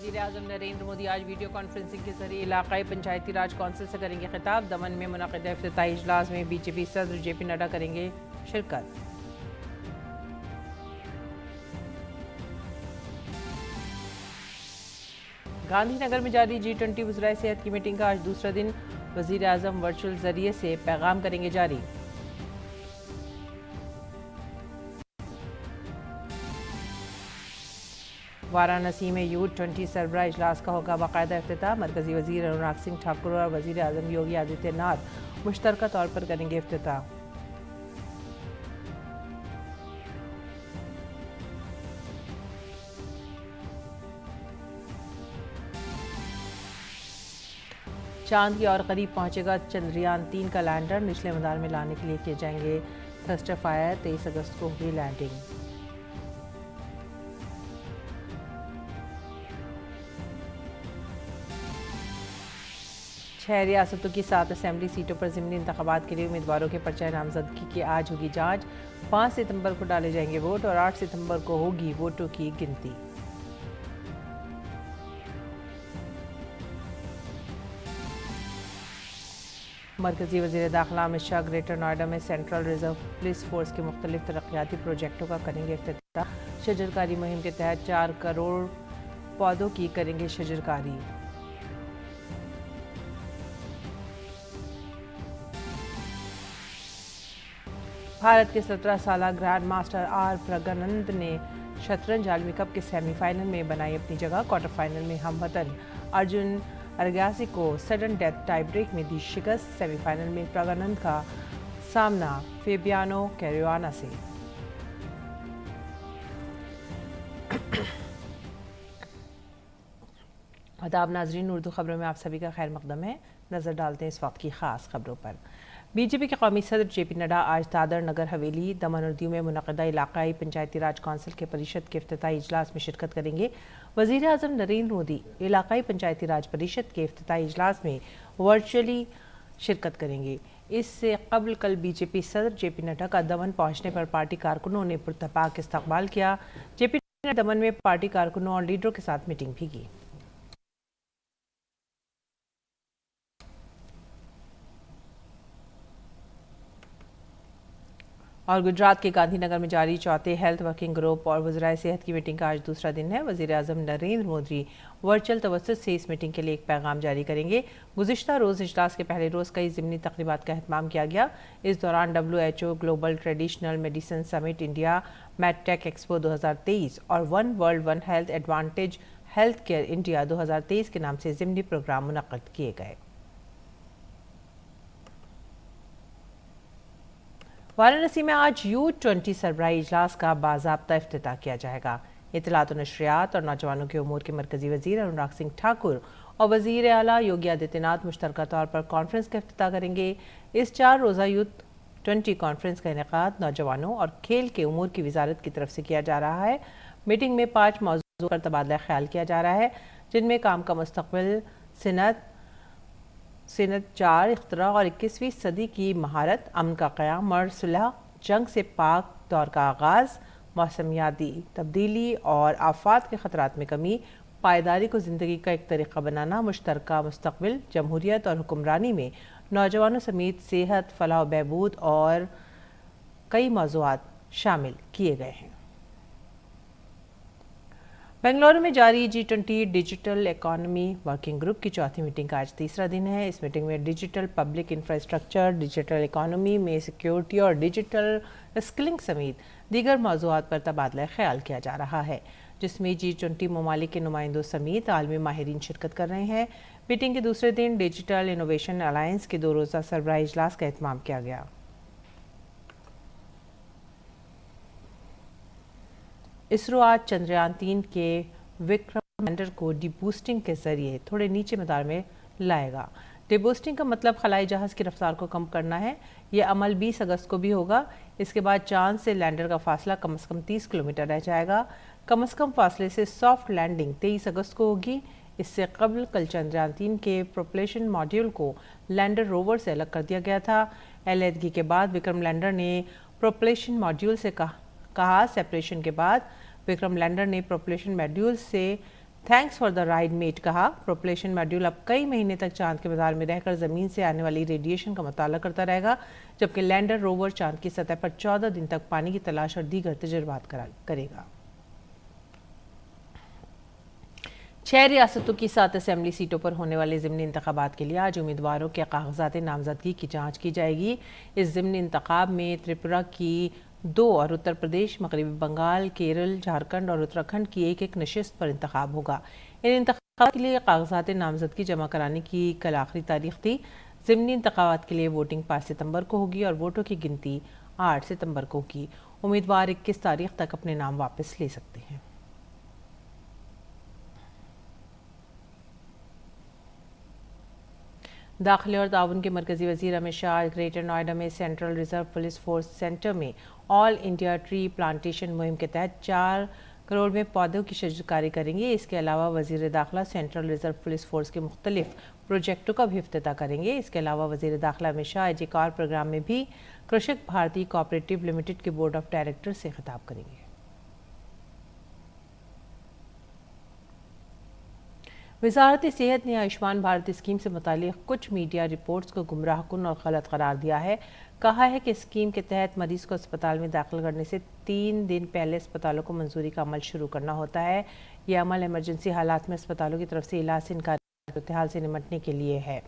वज़ीर आज़म नरेंद्र मोदी आज video conferencing के जरिए इलाकाई पंचायती राज कौंसिल से करेंगे खिताब। दमन में मुनक़िद इफ्तिताही इजलास में बीजेपी सदर जेपी नड्डा करेंगे शिरकत। गांधीनगर में जारी G20 वज़राए सेहत की मीटिंग का आज दूसरा दिन। वज़ीर आज़म वर्चुअल जरिए से पैगाम करेंगे जारी। वाराणसी में U20 सरबराह इजलास का होगा बाकायदा इफ्तिताह। मरकजी वज़ीर अनुराग सिंह ठाकुर और वज़ीर आज़म योगी आदित्यनाथ मुश्तरका तौर पर करेंगे इफ्तिताह। चांद की और करीब पहुंचेगा चंद्रयान 3 का लैंडर। निचले मैदान में लाने के लिए किए जाएंगे थ्रस्टर फायर। 23 अगस्त को होगी लैंडिंग। छह रियासतों की 7 असेंबली सीटों पर ज़िमनी इंतखाबात के लिए उम्मीदवारों के पर्चा नामजदगी की आज होगी जांच। 5 सितंबर को डाले जाएंगे वोट और 8 सितंबर को होगी वोटों की गिनती। मरकजी वज़ीर दाखिला अमित शाह ग्रेटर नोएडा में सेंट्रल रिजर्व पुलिस फोर्स के मुख्तलिफ तरक्याती प्रोजेक्टों का करेंगे इफ्तिताह। शजरकारी मुहिम के तहत 4 करोड़ पौधों की करेंगे शजरकारी। भारत के 17 साल ग्रैंड मास्टर आर प्रज्ञानंद ने शतरंज आलमी कप के सेमीफाइनल में बनाई अपनी जगह। क्वार्टर फाइनल में हमवतन अर्जुन अरग्यासी को सडन डेथ टाई ब्रेक में दी शिकस्त। सेमीफाइनल में प्रज्ञानंद का सामना फेबियानो कैरुआना से। आदाब नाजरीन, उर्दू खबरों में आप सभी का खैर मकदम है। नज़र डालते हैं इस वक्त की खास खबरों पर। बीजेपी के कौमी सदर जेपी नड्डा आज दादर नगर हवेली दमन और दीव में मुनक़दा इलाकाई पंचायती राज कौंसिल के परिषद के इफ्तिताही इजलास में शिरकत करेंगे। वज़ीर आज़म नरेंद्र मोदी इलाकाई पंचायती राज परिषद के इफ्तिताही इजलास में वर्चुअली शिरकत करेंगे। इससे कबल कल बीजेपी सदर जेपी नड्डा का दमन पहुंचने पर पार्टी कारकुनों ने पुरतपाक इस्तकबाल किया। जेपी नड्डा ने दमन में पार्टी कारकुनों और लीडरों के साथ मीटिंग भी की। और गुजरात के गांधीनगर में जारी चौथे हेल्थ वर्किंग ग्रुप और वज़राए सेहत की मीटिंग का आज दूसरा दिन है। वज़ीर आज़म नरेंद्र मोदी वर्चुअल तवस्सुत से इस मीटिंग के लिए एक पैगाम जारी करेंगे। गुज़िश्ता रोज़ इजलास के पहले रोज़ कई ज़िमनी तक़रीबात का एहतमाम किया गया। इस दौरान WHO global traditional medicine summit India medtech expo 2023 और one world one health advantage health care India 2023 के नाम से ज़िमनी प्रोग्राम मुनक़्क़द किए गए। वाराणसी में आज U20 सरबराही इजलास का बाज़ाब्ता इफ्तिताह किया जाएगा। इत्तलात और नशरियात और नौजवानों के उमूर के मरकजी वज़ीर अनुराग सिंह ठाकुर और वज़ीर आला योगी आदित्यनाथ मुश्तरका तौर पर कॉन्फ्रेंस का इफ्तिताह करेंगे। इस 4 रोज़ा U20 कॉन्फ्रेंस का इनेकाद नौजवानों और खेल के उमूर की वजारत की तरफ से किया जा रहा है। मीटिंग में 5 मौज़ू पर तबादला ख्याल किया जा रहा है, जिनमें काम का मुस्तक़बिल, सिनत 4 इख्तरा और 21वीं सदी की महारत, अमन का क़याम और सुलह, जंग से पाक दौर का आगाज़, मौसमियाती तब्दीली और आफात के ख़तरात में कमी, पायदारी को ज़िंदगी का एक तरीक़ा बनाना, मुश्तरका मुस्तक़बिल, जमहूरियत और हुक्मरानी में नौजवानों समेत सेहत, फलाह बहबूद और कई मौज़ूआत शामिल किए गए हैं। बेंगलुरु में जारी G20 digital economy working group की चौथी मीटिंग का आज तीसरा दिन है। इस मीटिंग में digital public infrastructure, digital economy में सिक्योरिटी और डिजिटल स्किलिंग समेत दीगर मौज़ूआत पर तबादला ख्याल किया जा रहा है, जिसमें G20 ममालिक के नुमाइंदों समेत आलमी माहिरीन शिरकत कर रहे हैं। मीटिंग के दूसरे दिन डिजिटल इनोवेशन अलायंस के 2 रोज़ा सरबराही इजलास का एहतमाम किया गया। इसरो आज चंद्रयान 3 के विक्रम लैंडर को डीबूस्टिंग के जरिए थोड़े नीचे मैदान में लाएगा। डीबूस्टिंग का मतलब खलाई जहाज़ की रफ्तार को कम करना है। यह अमल 20 अगस्त को भी होगा। इसके बाद चांद से लैंडर का फासला कम से कम 30 किलोमीटर रह जाएगा। कम से कम फासले से सॉफ्ट लैंडिंग 23 अगस्त को होगी। इससे कबल कल चंद्रयान 3 के प्रोपल्शन मॉड्यूल को लैंडर रोवर से अलग कर दिया गया था। अलहदगी के बाद विक्रम लैंडर ने प्रोपल्शन मॉड्यूल से कहा सेपरेशन के बाद विक्रम लैंडर ने प्रोपल्शन मॉड्यूल से thanks for the ride mate कहा। प्रोपल्शन मॉड्यूल अब कई महीने तक चांद के मदार में रहकर ज़मीन से आने वाली रेडिएशन का मुताला करता रहेगा, जबकि लैंडर रोवर चांद की सतह पर 14 दिन तक पानी की तलाश और दीगर तजुर्बात करेगा। 6 रियासतों की 7 असेंबली सीटों पर होने वाले ज़िमनी इंतखाबात के लिए आज उम्मीदवारों के कागजात नामजदगी की जांच की जाएगी। इस ज़िमनी इंतखाब में त्रिपुरा की 2 और उत्तर प्रदेश, मगरबी बंगाल, केरल, झारखंड और उत्तराखंड की एक नशिस्त पर इंतखाब होगा। इन इंतखाबात के लिए कागजात नामजदगी जमा कराने की कल आखिरी तारीख थी। ज़िमनी इंतखाबात के लिए वोटिंग 5 सितंबर को होगी और वोटों की गिनती 8 सितंबर को होगी। उम्मीदवार 21 तारीख तक अपने नाम वापस ले सकते हैं। दाखिले और ताउन के मरकजी वजीर अमित शाह आज ग्रेटर नोएडा में central reserve police force centre में ऑल इंडिया ट्री प्लांटेशन मुहिम के तहत 4 करोड़ में पौधों की शजरकारी करेंगे। इसके अलावा वजीर दाखिला सेंट्रल रिजर्व पुलिस फोर्स के मुख्तलिफ प्रोजेक्टों का भी इफ्तिताह करेंगे। इसके अलावा वजीर दाखिला अमित शाह आज एक और प्रोग्राम में भी कृषक भारती कोऑपरेटिव लिमिटेड के बोर्ड ऑफ डायरेक्टर से खिताब करेंगे। वजारत सेहत ने आयुष्मान भारत स्कीम से मुतालिक कुछ मीडिया रिपोर्ट्स को गुमराहकुन और गलत करार दिया है। कहा है कि स्कीम के तहत मरीज को अस्पताल में दाखिल करने से 3 दिन पहले अस्पतालों को मंजूरी का अमल शुरू करना होता है। यह अमल इमरजेंसी हालात में अस्पतालों की तरफ से इलाज से इनकार सूरत-ए-हाल से निपटने के लिए है।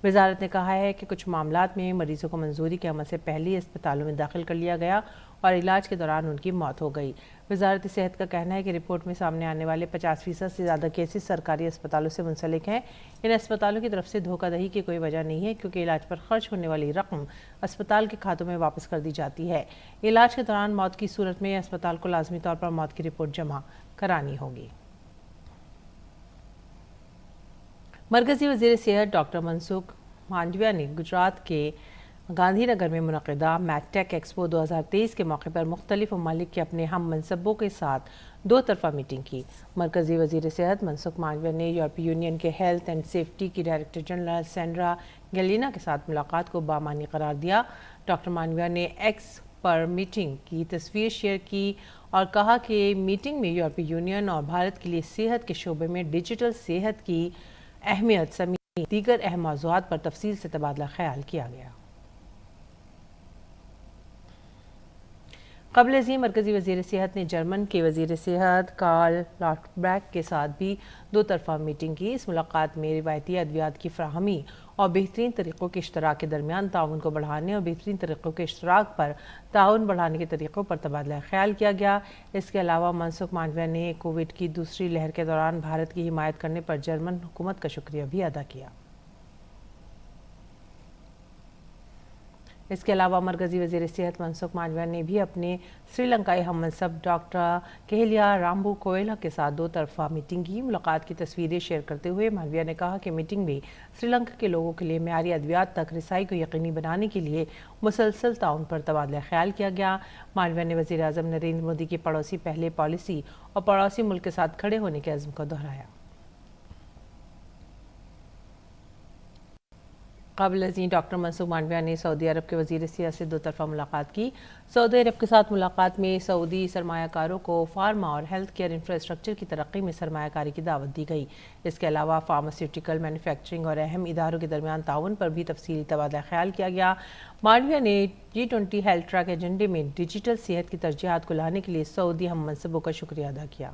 वजारत ने कहा है कि कुछ मामलात में मरीजों को मंजूरी के अमल से पहले ही अस्पतालों में दाखिल कर लिया गया और इलाज के दौरान उनकी मौत हो गई। वजारत सेहत का कहना है कि रिपोर्ट में सामने आने वाले 50% से ज़्यादा केसेस सरकारी अस्पतालों से मुंसलिक हैं। इन अस्पतालों की तरफ से धोखाधड़ी की कोई वजह नहीं है, क्योंकि इलाज पर खर्च होने वाली रकम अस्पताल के खातों में वापस कर दी जाती है। इलाज के दौरान मौत की सूरत में अस्पताल को लाजमी तौर पर मौत की रिपोर्ट जमा करानी होगी। मरकजी वज़ीर सेहत डॉक्टर मनसुख मांडविया ने गुजरात के गांधीनगर में मुनक़िदा मैकटेक एक्सपो 2023 के मौके पर मुख्तलिफ ममालिक के अपने हम मनसबों के साथ 2 तरफ़ा मीटिंग की। मरकजी वज़ीर सेहत मनसुख मांडविया ने यूरोपीय यूनियन के हेल्थ एंड सेफ्टी की डायरेक्टर जनरल सेंड्रा गैलिना के साथ मुलाकात को बामानी करार दिया। डॉक्टर मांडविया ने एक्स पर मीटिंग की तस्वीर शेयर की और कहा कि मीटिंग में यूरोपीय यूनियन और भारत के लिए सेहत के शोबे में डिजिटल सेहत की अहमियत समेत दीगर अहम मौज़ूआत पर तफसील से तबादला ख्याल किया गया। कबल अज़ीं मरकजी वज़ीर सेहत ने जर्मन के वज़ीर सेहत कार्ल लॉटब्रैक के साथ भी 2 तरफ़ा मीटिंग की। इस मुलाकात में रिवायती अद्वियात की फ्राहमी और बेहतरीन तरीक़ों के इश्तराक के दरमियान ताउन को बढ़ाने और बेहतरीन तरीक़ों के इश्तराक पर ताउन बढ़ाने के तरीक़ों पर तबादला ख्याल किया गया। इसके अलावा मनसुख मांडविया ने कोविड की दूसरी लहर के दौरान भारत की हिमायत करने पर जर्मन हुकूमत का शुक्रिया भी अदा किया। इसके अलावा मरकजी वज़ीर सेहत मनसुख मांडविया ने भी अपने श्रीलंकाई हम मनसब डॉक्टर केहलिया रामबू कोयला के साथ 2 तरफ़ा मीटिंग की। मुलाकात की तस्वीरें शेयर करते हुए मांडविया ने कहा कि मीटिंग में श्रीलंका के लोगों के लिए मेयारी अद्वियात तक रसाई को यकीनी बनाने के लिए मुसलसल ताउन पर तबादला ख्याल किया गया। मांडविया ने वज़ीर आज़म नरेंद्र मोदी की पड़ोसी पहले पॉलिसी और पड़ोसी मुल्क के साथ खड़े होने के अज़्म को दोहराया। काबिल अज़ीं डॉक्टर मनसुख मांडविया ने सऊदी अरब के वज़ीर सेहत से 2 तरफ़ा मुलाकात की। सऊदी अरब के साथ मुलाकात में सऊदी सरमायाकारों को फार्मा और हेल्थ केयर इंफ्रास्ट्रक्चर की तरक्की में सरमायाकारी की दावत दी गई। इसके अलावा फार्मास्यूटिकल मैन्युफैक्चरिंग और अहम इदारों के दरमियान ताउन पर भी तफसीली तबादला ख्याल किया गया। मांडविया ने G20 हेल्थ ट्रैक एजेंडे में डिजिटल सेहत की तरजीहात को लाने के लिए सऊदी हम मनसबों का शुक्रिया अदा किया।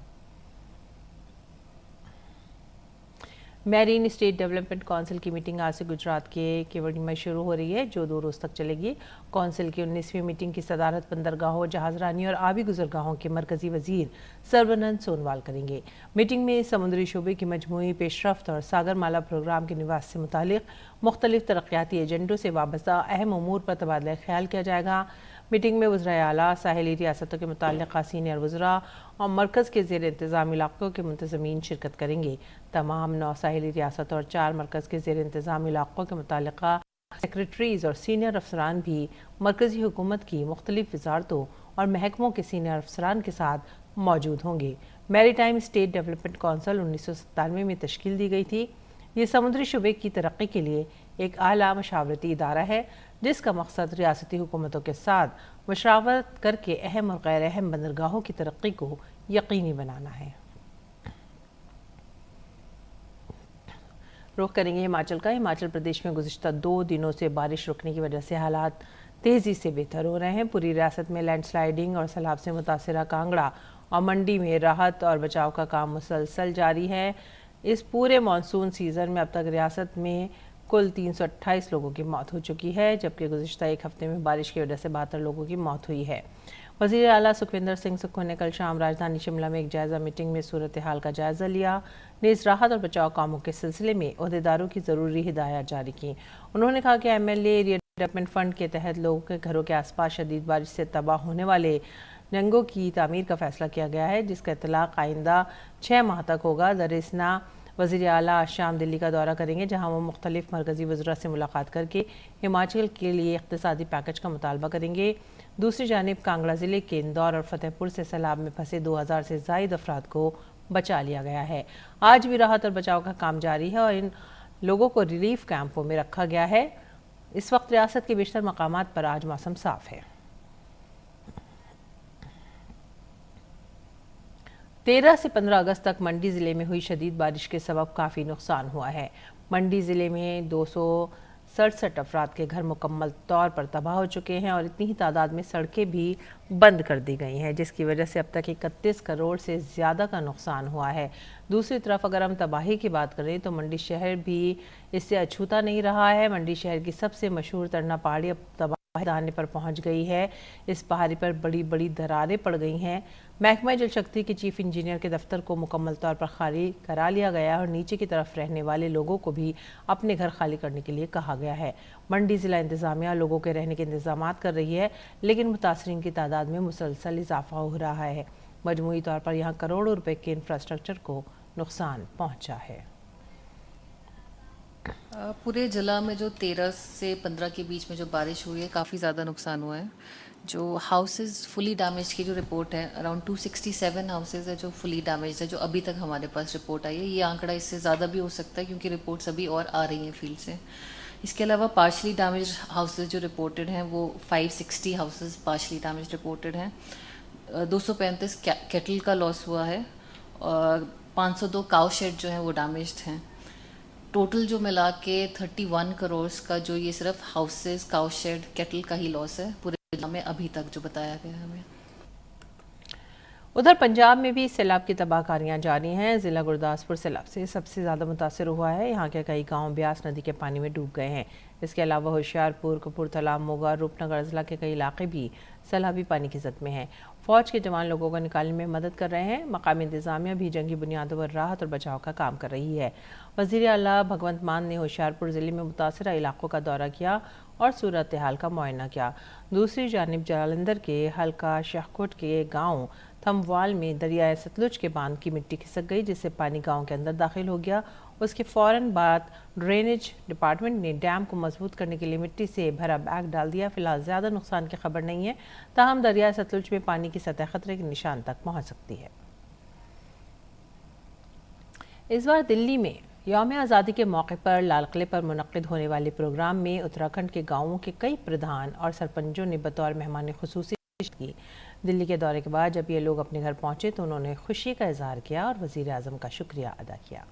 मैरीन स्टेट डेवलपमेंट काउंसिल की मीटिंग आज से गुजरात के केवड़ी में शुरू हो रही है, जो 2 रोज़ तक चलेगी। काउंसिल की 19वीं मीटिंग की सदारत बंदरगाहों, जहाज़रानी और आबी गुजरगाहों के मरकजी वज़ीर सर्बानंद सोनोवाल करेंगे। मीटिंग में समुद्री शोबे की मजमूई पेशरफ्त और सागरमाला प्रोग्राम के निवास से मुतालिक मुख्तलिफ तरक्याती एजेंडों से वाबस्ता अहम उमूर पर तबादला ख्याल किया जाएगा। मीटिंग में वज़राए आला, साहिली रियासतों के मुताल्लिक़ सीनियर वज़रा और मरकज़ के ज़ेर इंतज़ाम इलाक़ों के मुंतज़मीन शिरकत करेंगे। तमाम 9 साहिली रियासतों और 4 मरकज़ के ज़ेर इंतज़ाम इलाक़ों के मुताल्लिक़ सेक्रेटरीज़ और सीनियर अफसरान भी मरकज़ी हुकूमत की मुख्तलिफ वज़ारतों और महकमों के सीनियर अफसरान के साथ मौजूद होंगे। मैरीटाइम स्टेट डेवलपमेंट काउंसिल 1997 में तश्कील दी गई थी। ये समुद्री शुबे की तरक्की के लिए एक आला मशावरती इदारा है, जिसका मकसद रियासती हुकूमतों के साथ मशावरत करके अहम और गैर अहम बंदरगाहों की तरक्की को यकीनी बनाना है। रुख करेंगे हिमाचल का। हिमाचल प्रदेश में गुज़िश्ता 2 दिनों से बारिश रुकने की वजह से हालात तेज़ी से बेहतर हो रहे हैं। पूरी रियासत में लैंडस्लाइडिंग और सैलाब से मुतासरा कांगड़ा और मंडी में राहत और बचाव का काम मुसलसल जारी है। इस पूरे मानसून सीज़न में अब तक रियासत में कुल 328 लोगों की मौत हो चुकी है, जबकि गुज़िश्ता एक हफ्ते में बारिश की वजह से 72 लोगों की मौत हुई है। वज़ीर आला सुखविंदर सिंह सुक्खू ने कल शाम राजधानी शिमला में एक जायज़ा मीटिंग में सूरत हाल का जायज़ा लिया। नीज़ राहत और बचाव कामों के सिलसिले में ओहदेदारों की ज़रूरी हिदायत जारी की। उन्होंने कहा कि MLA एरिया डेवलपमेंट फ़ंड के तहत लोगों के घरों के आसपास शदीद बारिश से तबाह होने वाले नंगों की तामीर का फैसला किया गया है, जिसका इतलाक़ आइंदा 6 माह तक होगा। दरिस्ना वज़ीर आला आज शाम दिल्ली का दौरा करेंगे, जहां वो मुख्तलिफ मरकज़ी वज़रा से मुलाकात करके हिमाचल के लिए इक़्तिसादी पैकेज का मुतालबा करेंगे। दूसरी जानिब कांगड़ा ज़िले के इंदौर और फतेहपुर से सैलाब में फंसे 2000 से ज़ायद अफराद को बचा लिया गया है। आज भी राहत और बचाव का काम जारी है और इन लोगों को रिलीफ कैंपों में रखा गया है। इस वक्त रियासत के बेशतर मकामात पर आज मौसम साफ है। 13 से 15 अगस्त तक मंडी ज़िले में हुई शदीद बारिश के सबब काफ़ी नुकसान हुआ है। मंडी ज़िले में 267 अफराद के घर मुकम्मल तौर पर तबाह हो चुके हैं और इतनी ही तादाद में सड़कें भी बंद कर दी गई हैं, जिसकी वजह से अब तक 31 करोड़ से ज़्यादा का नुकसान हुआ है। दूसरी तरफ अगर हम तबाही की बात करें तो मंडी शहर भी इससे अछूता नहीं रहा है। मंडी शहर की सबसे मशहूर तरना पहाड़ी अब तबाह दाने पर पहुंच गई है। इस पहाड़ी पर बड़ी बड़ी दरारें पड़ गई हैं। महकमा जल शक्ति के चीफ इंजीनियर के दफ्तर को मुकम्मल तौर पर खाली करा लिया गया है और नीचे की तरफ रहने वाले लोगों को भी अपने घर खाली करने के लिए कहा गया है। मंडी ज़िला इंतज़ामिया लोगों के रहने के इंतजाम कर रही है, लेकिन मुतासरीन की तादाद में मुसलसल इजाफा हो रहा है। मजमूई तौर पर यहाँ करोड़ों रुपए के इंफ्रास्ट्रक्चर को नुकसान पहुँचा है। पूरे ज़िला में जो 13 से 15 के बीच में जो बारिश हुई है, काफ़ी ज़्यादा नुकसान हुआ है। जो हाउसेस फुली डैमेज की जो रिपोर्ट है, अराउंड 267 हाउसेस है जो फुली डैमेज है, जो अभी तक हमारे पास रिपोर्ट आई है। ये आंकड़ा इससे ज़्यादा भी हो सकता है क्योंकि रिपोर्ट्स अभी और आ रही हैं फील्ड से। इसके अलावा पार्शली डैमेज हाउसेस जो रिपोर्टेड हैं वो 560 हाउसेस पार्शली डैमेज रिपोर्टेड हैं। 235 केटल का लॉस हुआ है और 502 काउ शेड जो है वो डैमेज्ड हैं। टोटल जो मिला के 31 करोड़ का जो ये सिर्फ हाउसेस, काउ शेड, केटल का ही लॉस है पूरे जिला में अभी तक जो बताया गया है हमें। उधर पंजाब में भी सैलाब की तबाहकारियां जारी हैं। ज़िला गुरदासपुर सैलाब से सबसे ज़्यादा मुतासर हुआ है। यहाँ के कई गांव ब्यास नदी के पानी में डूब गए हैं। इसके अलावा होशियारपुर, कपूरथला, मोगा, रूपनगर ज़िला के कई इलाके भी सैलाबी पानी की जद में हैं। फ़ौज के जवान लोगों को निकालने में मदद कर रहे हैं। मकामी इंतज़ामिया भी जंगी बुनियादों पर राहत और बचाव का काम कर रही है। वज़ीर आला भगवंत मान ने होशियारपुर ज़िले में मुतासरा इलाकों का दौरा किया और सूरत हाल का मुआयना किया। दूसरी जानिब जालंधर के हल्का शाहकोट के गाँव थमवाल में दरियाए सतलुज के बांध की मिट्टी खिसक गई, जिससे पानी गांव के अंदर दाखिल हो गया। उसके फ़ौरन बाद ड्रेनेज डिपार्टमेंट ने डैम को मजबूत करने के लिए मिट्टी से भरा बैग डाल दिया। फिलहाल ज़्यादा नुकसान की खबर नहीं है, ताहम दरियाए सतलुज में पानी की सतह खतरे के निशान तक पहुँच सकती है। इस बार दिल्ली में यौम आज़ादी के मौके पर लाल किले पर मुनक्किद होने वाले प्रोग्राम में उत्तराखंड के गाँवों के कई प्रधान और सरपंचों ने बतौर मेहमान खुसूसी की। दिल्ली के दौरे के बाद जब ये लोग अपने घर पहुंचे तो उन्होंने खुशी का इजहार किया और वज़ीर आज़म का शुक्रिया अदा किया।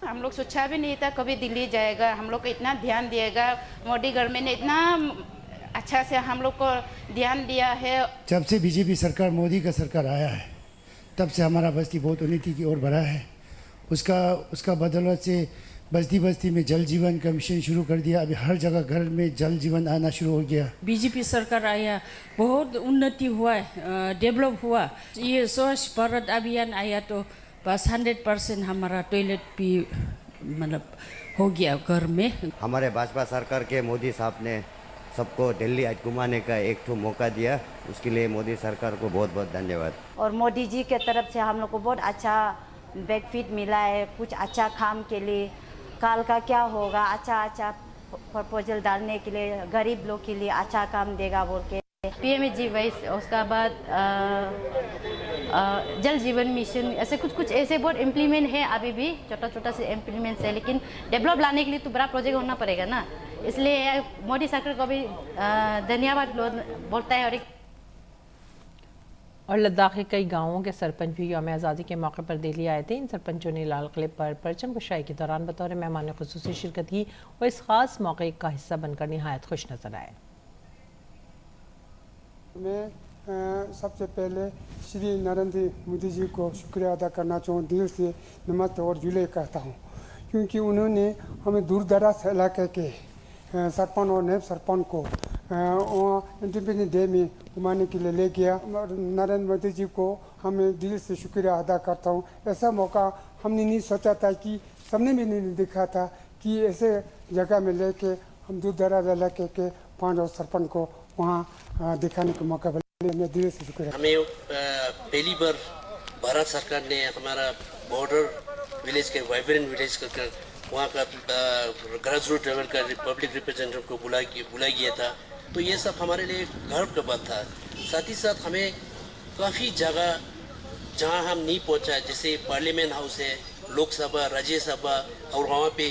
हम लोग सोचा भी नहीं था कभी दिल्ली जाएगा, हम लोग को इतना ध्यान दिएगा। मोदी गवर्नमेंट ने इतना अच्छा से हम लोग को ध्यान दिया है। जब से बीजेपी सरकार, मोदी का सरकार आया है, तब से हमारा बस्ती बहुत उन्नति की ओर बढ़ा है। उसका बदौलत से बस्ती बस्ती में जल जीवन का मिशन शुरू कर दिया। अभी हर जगह घर में जल जीवन आना शुरू हो गया। बीजेपी सरकार आया, बहुत उन्नति हुआ, डेवलप हुआ। ये स्वच्छ भारत अभियान आया तो बस 100% हमारा टॉयलेट भी मतलब हो गया घर में। हमारे भाजपा सरकार के मोदी साहब ने सबको दिल्ली आज घुमाने का एक ठो मौका दिया, उसके लिए मोदी सरकार को बहुत बहुत धन्यवाद। और मोदी जी के तरफ से हम लोग को बहुत अच्छा बेनिफिट मिला है, कुछ अच्छा काम के लिए। काल का क्या होगा, अच्छा प्रपोजल डालने के लिए, गरीब लोग के लिए अच्छा काम देगा बोल के। PMG वाइस, उसका बाद जल जीवन मिशन, ऐसे कुछ ऐसे बहुत इम्प्लीमेंट है। अभी भी छोटा से इम्प्लीमेंट है, लेकिन डेवलप लाने के लिए तो बड़ा प्रोजेक्ट होना पड़ेगा ना। इसलिए मोदी सरकार को भी धन्यवाद बोलता है। और और लद्दाख के कई गांवों के सरपंच भी यौम आज़ादी के मौके पर दिल्ली आए थे। इन सरपंचों ने लाल किले पर परचम कशाई के दौरान बतौर मेहमान खुसूसी शिरकत की और इस खास मौके का हिस्सा बनकर नहायत खुश नजर आए। मैं सबसे पहले श्री नरेंद्र मोदी जी को शुक्रिया अदा करना चाहूँ, दिल से नमस्ते और जुले कहता हूँ, क्योंकि उन्होंने हमें दूर दराज इलाके के सरपंच और नैब सरपंच को इंडिपेंडेंस डे में घुमाने के लिए ले गया। नरेंद्र मोदी जी को हमें दिल से शुक्रिया अदा करता हूँ। ऐसा मौका हमने नहीं सोचा था, कि सबने भी नहीं देखा था कि ऐसे जगह में लेके हम दूर दराज इलाके के 5 और सरपंच को वहाँ दिखाने का मौका मिला। मैं दिल से शुक्रिया। हमें पहली बार भारत सरकार ने हमारा बॉर्डर विलेज के वाइब्रेंट विलेज कर वहाँ का ग्रास रूट लेवल का पब्लिक रिप्रेजेंटेटिव को बुलाया गया था। तो ये सब हमारे लिए गर्व का बात था। साथ ही साथ हमें काफ़ी जगह जहाँ हम नहीं पहुँचा, जैसे पार्लियामेंट हाउस है, लोकसभा, राज्यसभा, और वहाँ पे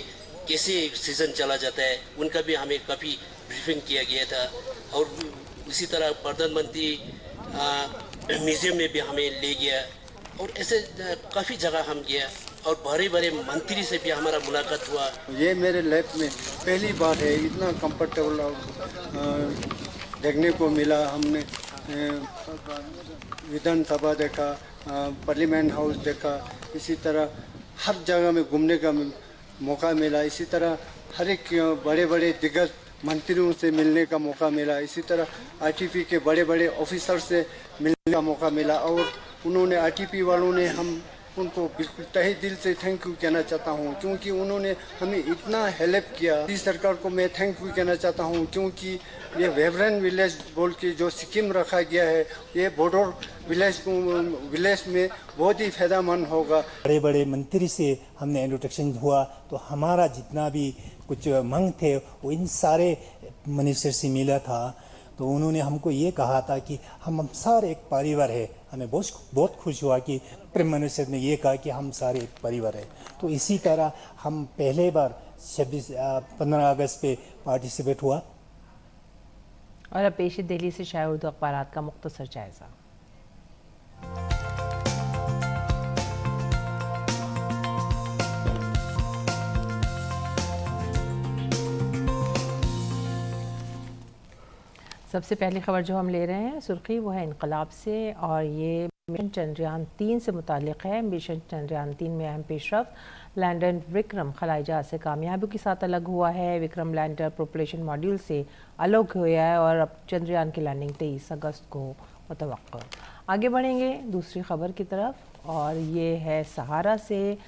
कैसे सीज़न चला जाता है, उनका भी हमें काफ़ी ब्रीफिंग किया गया था। और इसी तरह प्रधानमंत्री म्यूजियम में भी हमें ले गया, और ऐसे काफ़ी जगह हम गया, और बड़े बड़े मंत्री से भी हमारा मुलाकात हुआ। ये मेरे लाइफ में पहली बार है, इतना कंफर्टेबल देखने को मिला। हमने विधानसभा देखा, पार्लियामेंट हाउस देखा, इसी तरह हर जगह में घूमने का मौका मिला। इसी तरह हर एक बड़े बड़े दिग्गज मंत्रियों से मिलने का मौका मिला। इसी तरह आईटीपी के बड़े बड़े ऑफिसर से मिलने का मौका मिला, और उन्होंने आईटीपी वालों ने हम उनको बिल्कुल तहे दिल से थैंक यू कहना चाहता हूँ, क्योंकि उन्होंने हमें इतना हेल्प किया। इस सरकार को मैं थैंक यू कहना चाहता हूँ, क्योंकि ये वाइब्रेंट विलेज बोल के जो स्कीम रखा गया है, ये बॉर्डर विलेज में बहुत ही फायदेमंद होगा। बड़े बड़े मंत्री से हमने इंट्रोडक्शन हुआ, तो हमारा जितना भी कुछ मांग थे वो इन सारे मिनिस्टर से मिला था। तो उन्होंने हमको ये कहा था कि हम सारे एक परिवार है। हमें बहुत खुश हुआ कि प्राइम मिनिस्टर ने ये कहा कि हम सारे एक परिवार है। तो इसी तरह हम पहले बार 15 अगस्त पे पार्टिसिपेट हुआ। और अब पेश दिल्ली से शाया उर्दू अखबारात का मुख्तसर जायजा। सबसे पहली खबर जो हम ले रहे हैं सुर्खी वो है इनकलाब से, और ये मिशन चंद्रयान 3 से मुतालिक है। मिशन चंद्रयान 3 में अहम पेशरफ लैंडर विक्रम खलाई जहाज से कामयाबी के साथ अलग हुआ है। विक्रम लैंडर प्रोपल्शन मॉड्यूल से अलग हुआ है और अब चंद्रयान की लैंडिंग 23 अगस्त को मुतवक्किर। आगे बढ़ेंगे दूसरी खबर की तरफ, और ये है सहारा से,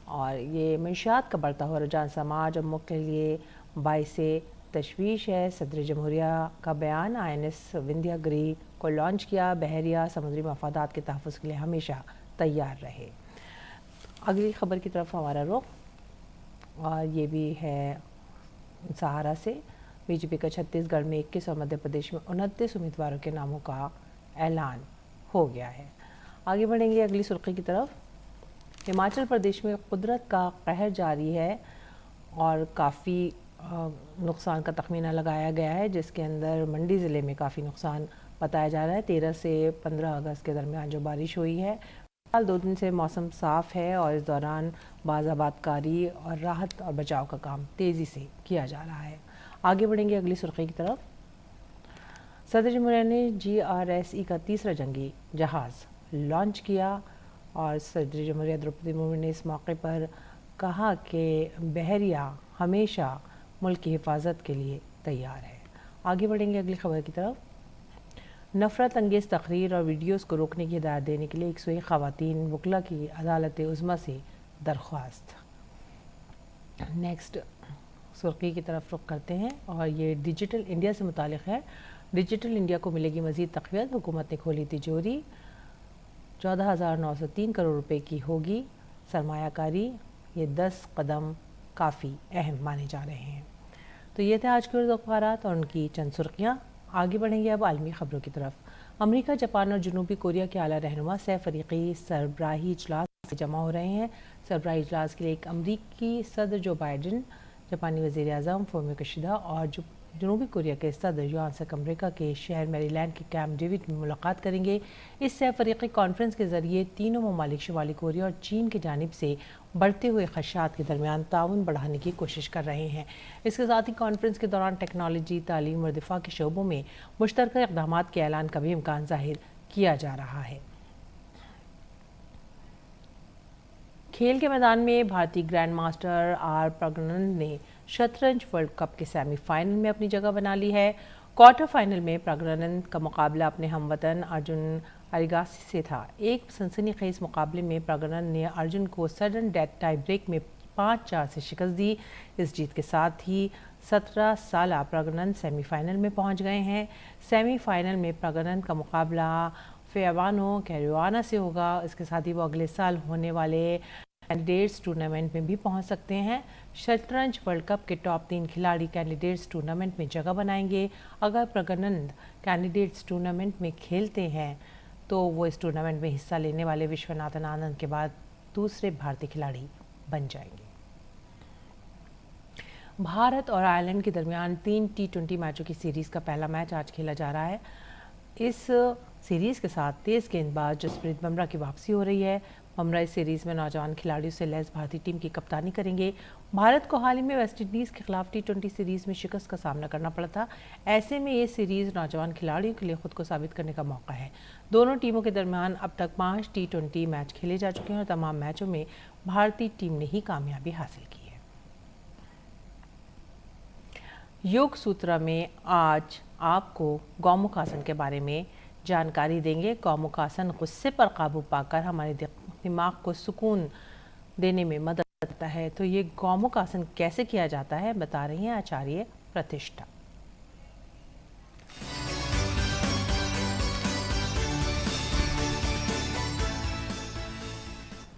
और ये मंशियात का बढ़ता हुआ रुझान समाज और मुल्क के लिए बाइस तशवीश है। सदर जमहूरिया का बयान, INS विंध्यागिरी को लॉन्च किया। बहरिया समुद्री मफादात के तहफ़्फ़ुज़ के लिए हमेशा तैयार रहे। अगली ख़बर की तरफ हमारा रुख, और ये भी है सहारा से। बीजेपी का छत्तीसगढ़ में 21 और मध्य प्रदेश में 29 उम्मीदवारों के नामों का ऐलान हो गया है। आगे बढ़ेंगे अगली सुर्खी की तरफ। हिमाचल प्रदेश में कुदरत का कहर जारी है, और काफ़ी नुकसान का तखमीना लगाया गया है, जिसके अंदर मंडी ज़िले में काफ़ी नुकसान बताया जा रहा है। 13 से 15 अगस्त के दरमियान जो बारिश हुई है, फिलहाल 2 दिन से मौसम साफ़ है, और इस दौरान बाज़ाबादकारी और राहत और बचाव का काम तेज़ी से किया जा रहा है। आगे बढ़ेंगे अगली सुर्खी की तरफ। सदर जमहूरिया ने GRSE का तीसरा जंगी जहाज़ लॉन्च किया, और सदर जमहूरिया द्रौपदी मुर्मू ने इस मौके पर कहा कि बहरिया हमेशा मुल्क की हिफाजत के लिए तैयार है। आगे बढ़ेंगे अगली खबर की तरफ। नफ़रत अंगेज़ तकरीर और वीडियोज़ को रोकने की हिदायत देने के लिए 101 ख़वातीन वकला की अदालत उज़्मा से दरख्वास्त। नेक्स्ट सुर्खी की तरफ रुख करते हैं, और ये डिजिटल इंडिया से मुतालिक है। डिजिटल इंडिया को मिलेगी मज़ीद तक़वियत, हुकूमत ने खोली तिजोरी। 14,903 करोड़ रुपए की होगी सरमायाकारी। ये 10 कदम काफ़ी अहम माने जा रहे हैं। तो ये थे आज के उर्दू अखबारात और उनकी चंद सुर्खियाँ। आगे बढ़ेंगे अब आलमी ख़बरों की तरफ। अमेरिका, जापान और जनूबी कोरिया के आला रहनुमा सह फ़रीक़ी सरबराही इजलास से जमा हो रहे हैं। सरबराही इजलास के लिए एक अमरीकी सदर जो बाइडन, जापानी वज़ीर आज़म फूमियो किशिदा और जनूबी कोरिया के सदर युआन सक अमेरिका के शहर मैरीलैंड के कैंप डेविड में मुलाकात करेंगे। इस सहफरीकी कॉन्फ्रेंस के जरिए तीनों ममालिक शुमाली कोरिया और चीन की जानिब से बढ़ते हुए खदशात के दरमियान ताउन बढ़ाने की कोशिश कर रहे हैं। इसके साथ ही कॉन्फ्रेंस के दौरान टेक्नोलॉजी, तालीम और दिफा के शोबों में मुश्तरका इक़दाम के ऐलान का भी इम्कान जाहिर किया जा रहा है। खेल के मैदान में भारतीय ग्रैंड मास्टर आर प्रज्ञानंद ने शतरंज वर्ल्ड कप के सेमीफाइनल में अपनी जगह बना ली है। क्वार्टर फाइनल में प्रज्ञानंद का मुकाबला अपने हमवतन अर्जुन अरिगासी से था। एक सनसनीखेज मुकाबले में प्रज्ञानंद ने अर्जुन को सडन डेथ टाई ब्रेक में 5-4 से शिकस्त दी। इस जीत के साथ ही 17 साला प्रज्ञानंद सेमीफाइनल में पहुंच गए हैं। सेमीफाइनल में प्रज्ञानंद का मुकाबला फेवानो कैरुआना से होगा। इसके साथ ही वो अगले साल होने वाले कैंडिडेट्स टूर्नामेंट में भी पहुंच सकते हैं। शतरंज वर्ल्ड कप के टॉप 3 खिलाड़ी कैंडिडेट्स टूर्नामेंट में जगह बनाएंगे। अगर प्रज्ञानंद कैंडिडेट्स टूर्नामेंट में खेलते हैं तो वो इस टूर्नामेंट में हिस्सा लेने वाले विश्वनाथन आनंद के बाद दूसरे भारतीय खिलाड़ी बन जाएंगे। भारत और आयरलैंड के दरमियान 3 T20 मैचों की सीरीज़ का पहला मैच आज खेला जा रहा है। इस सीरीज़ के साथ तेज़ गेंदबाज जसप्रीत बुमराह की वापसी हो रही है। बुमराह इस सीरीज़ में नौजवान खिलाड़ियों से लैस भारतीय टीम की कप्तानी करेंगे। भारत को हाल ही में वेस्टइंडीज़ के खिलाफ T20 सीरीज़ में शिकस्त का सामना करना पड़ा था। ऐसे में ये सीरीज़ नौजवान खिलाड़ियों के लिए खुद को साबित करने का मौका है। दोनों टीमों के दरमियान अब तक 5 T20 मैच खेले जा चुके हैं और तमाम मैचों में भारतीय टीम ने ही कामयाबी हासिल की है। योग सूत्रा में आज आपको गौमुख आसन के बारे में जानकारी देंगे। गौमुख आसन गुस्से पर काबू पाकर हमारे दिमाग को सुकून देने में मदद करता है। तो ये गौमुख आसन कैसे किया जाता है बता रही हैं आचार्य प्रतिष्ठा।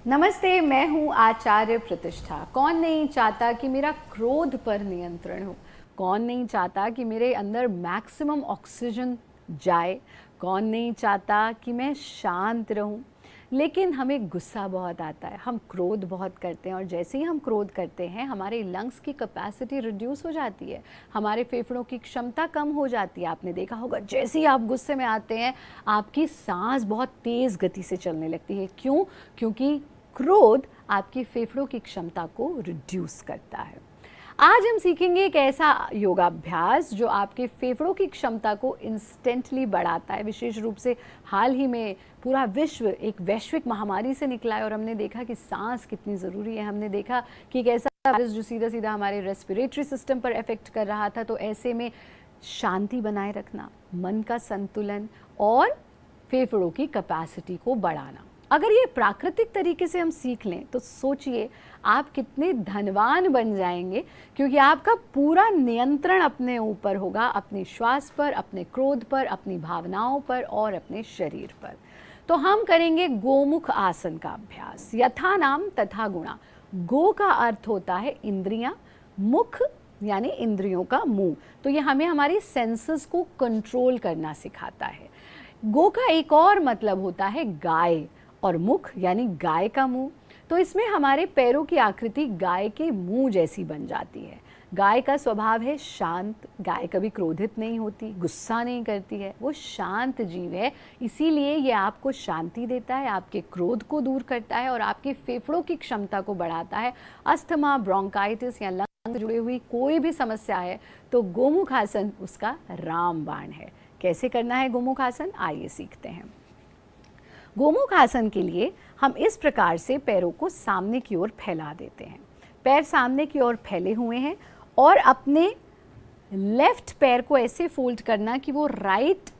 नमस्ते, मैं हूँ आचार्य प्रतिष्ठा। कौन नहीं चाहता कि मेरा क्रोध पर नियंत्रण हो? कौन नहीं चाहता कि मेरे अंदर मैक्सिमम ऑक्सीजन जाए? कौन नहीं चाहता कि मैं शांत रहूं? लेकिन हमें गुस्सा बहुत आता है, हम क्रोध बहुत करते हैं और जैसे ही हम क्रोध करते हैं हमारे लंग्स की कैपेसिटी रिड्यूस हो जाती है, हमारे फेफड़ों की क्षमता कम हो जाती है। आपने देखा होगा जैसे ही आप गुस्से में आते हैं आपकी सांस बहुत तेज़ गति से चलने लगती है। क्यों? क्योंकि क्रोध आपकी फेफड़ों की क्षमता को रिड्यूस करता है। आज हम सीखेंगे एक ऐसा योगाभ्यास जो आपके फेफड़ों की क्षमता को इंस्टेंटली बढ़ाता है। विशेष रूप से हाल ही में पूरा विश्व एक वैश्विक महामारी से निकला है और हमने देखा कि सांस कितनी ज़रूरी है। हमने देखा कि एक ऐसा वायरस जो सीधा सीधा हमारे रेस्पिरेटरी सिस्टम पर इफेक्ट कर रहा था। तो ऐसे में शांति बनाए रखना, मन का संतुलन और फेफड़ों की कैपेसिटी को बढ़ाना, अगर ये प्राकृतिक तरीके से हम सीख लें तो सोचिए आप कितने धनवान बन जाएंगे, क्योंकि आपका पूरा नियंत्रण अपने ऊपर होगा, अपने श्वास पर, अपने क्रोध पर, अपनी भावनाओं पर और अपने शरीर पर। तो हम करेंगे गोमुख आसन का अभ्यास। यथा नाम तथा गुणा। गो का अर्थ होता है इंद्रियां, मुख यानी इंद्रियों का मुंह। तो ये हमें हमारी सेंसेस को कंट्रोल करना सिखाता है। गो का एक और मतलब होता है गाय और मुख यानी गाय का मुंह। तो इसमें हमारे पैरों की आकृति गाय के मुंह जैसी बन जाती है। गाय का स्वभाव है शांत। गाय कभी क्रोधित नहीं होती, गुस्सा नहीं करती है, वो शांत जीव है। इसीलिए ये आपको शांति देता है, आपके क्रोध को दूर करता है और आपके फेफड़ों की क्षमता को बढ़ाता है। अस्थमा, ब्रोंकाइटिस या लंग से जुड़ी हुई कोई भी समस्या है तो गोमुख आसन उसका रामबाण है। कैसे करना है गोमुख आसन, आइए सीखते हैं। गोमुख आसन के लिए हम इस प्रकार से पैरों को सामने की ओर फैला देते हैं। पैर सामने की ओर फैले हुए हैं और अपने लेफ्ट पैर को ऐसे फोल्ड करना कि वो राइट,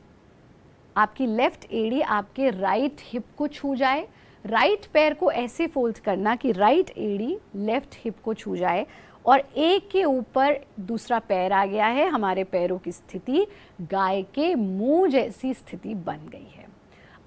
आपकी लेफ्ट एड़ी आपके राइट हिप को छू जाए। राइट पैर को ऐसे फोल्ड करना कि राइट एड़ी लेफ्ट हिप को छू जाए और एक के ऊपर दूसरा पैर आ गया है। हमारे पैरों की स्थिति गाय के मुंह जैसी स्थिति बन गई है।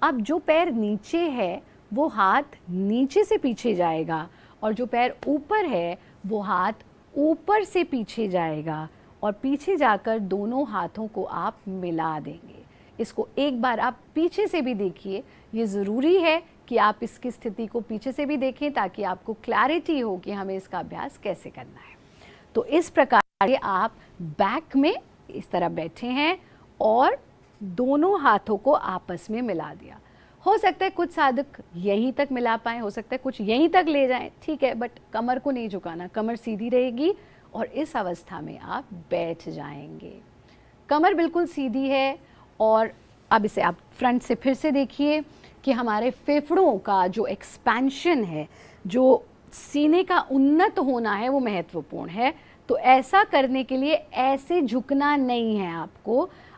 अब जो पैर नीचे है वो हाथ नीचे से पीछे जाएगा और जो पैर ऊपर है वो हाथ ऊपर से पीछे जाएगा और पीछे जाकर दोनों हाथों को आप मिला देंगे। इसको एक बार आप पीछे से भी देखिए। ये ज़रूरी है कि आप इसकी स्थिति को पीछे से भी देखें ताकि आपको क्लैरिटी हो कि हमें इसका अभ्यास कैसे करना है। तो इस प्रकार आप बैक में इस तरह बैठे हैं और दोनों हाथों को आपस में मिला दिया। हो सकता है कुछ साधक यहीं तक मिला पाएँ, हो सकता है कुछ यहीं तक ले जाएं, ठीक है, बट कमर को नहीं झुकाना, कमर सीधी रहेगी और इस अवस्था में आप बैठ जाएंगे। कमर बिल्कुल सीधी है और अब इसे आप फ्रंट से फिर से देखिए कि हमारे फेफड़ों का जो एक्सपेंशन है, जो सीने का उन्नत होना है, वो महत्वपूर्ण है। तो ऐसा करने के लिए ऐसे झुकना नहीं है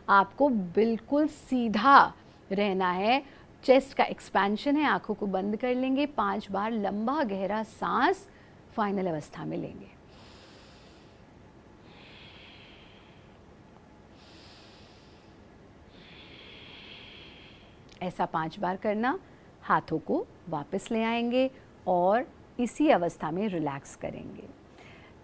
आपको बिल्कुल सीधा रहना है। चेस्ट का एक्सपेंशन है, आंखों को बंद कर लेंगे, 5 बार लंबा गहरा सांस फाइनल अवस्था में लेंगे। ऐसा 5 बार करना, हाथों को वापस ले आएंगे और इसी अवस्था में रिलैक्स करेंगे।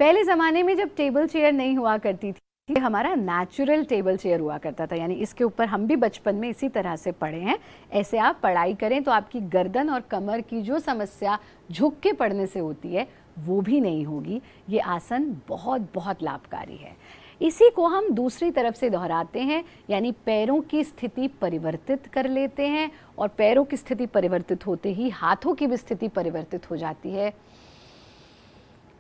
पहले ज़माने में जब टेबल चेयर नहीं हुआ करती थी, हमारा नेचुरल टेबल चेयर हुआ करता था, यानी इसके ऊपर हम भी बचपन में इसी तरह से पढ़े हैं। ऐसे आप पढ़ाई करें तो आपकी गर्दन और कमर की जो समस्या झुक के पढ़ने से होती है वो भी नहीं होगी। ये आसन बहुत बहुत लाभकारी है। इसी को हम दूसरी तरफ से दोहराते हैं, यानी पैरों की स्थिति परिवर्तित कर लेते हैं और पैरों की स्थिति परिवर्तित होते ही हाथों की भी स्थिति परिवर्तित हो जाती है।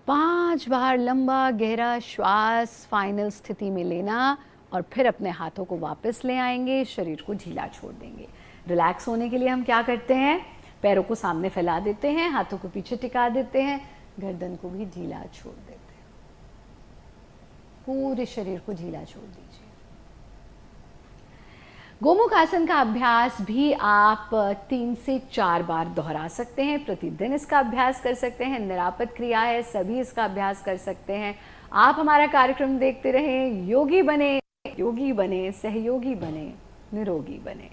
5 बार लंबा गहरा श्वास फाइनल स्थिति में लेना और फिर अपने हाथों को वापस ले आएंगे, शरीर को ढीला छोड़ देंगे। रिलैक्स होने के लिए हम क्या करते हैं, पैरों को सामने फैला देते हैं, हाथों को पीछे टिका देते हैं, गर्दन को भी ढीला छोड़ देते हैं। पूरे शरीर को ढीला छोड़ दीजिए। गोमुख आसन का अभ्यास भी आप 3 से 4 बार दोहरा सकते हैं। प्रतिदिन इसका अभ्यास कर सकते हैं। निरापद क्रिया है, सभी इसका अभ्यास कर सकते हैं। आप हमारा कार्यक्रम देखते रहें। योगी बने, सहयोगी बने, निरोगी बने।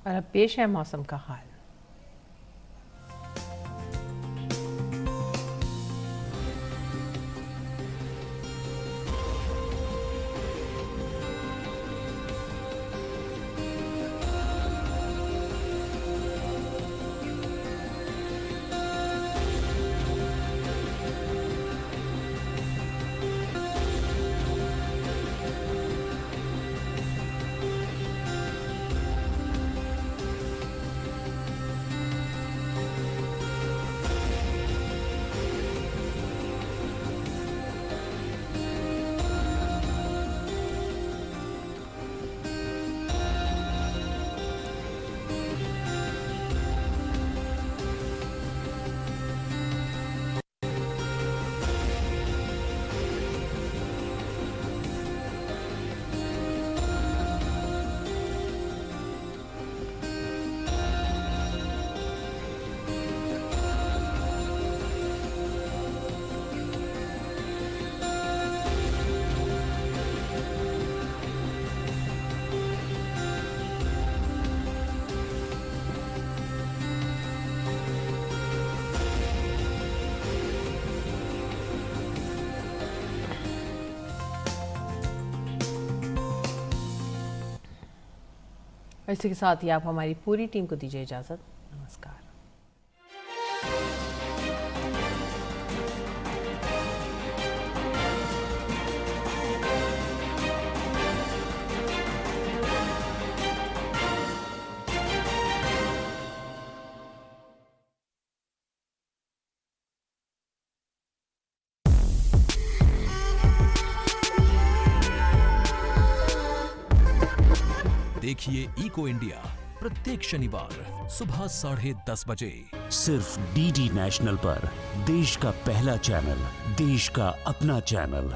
और अब पेश है मौसम का हाल। इसी के साथ ही आप हमारी पूरी टीम को दीजिए इजाज़त। नमस्कार। देखिए इको इंडिया प्रत्येक शनिवार सुबह 10:30 बजे सिर्फ डीडी नेशनल पर, देश का पहला चैनल, देश का अपना चैनल।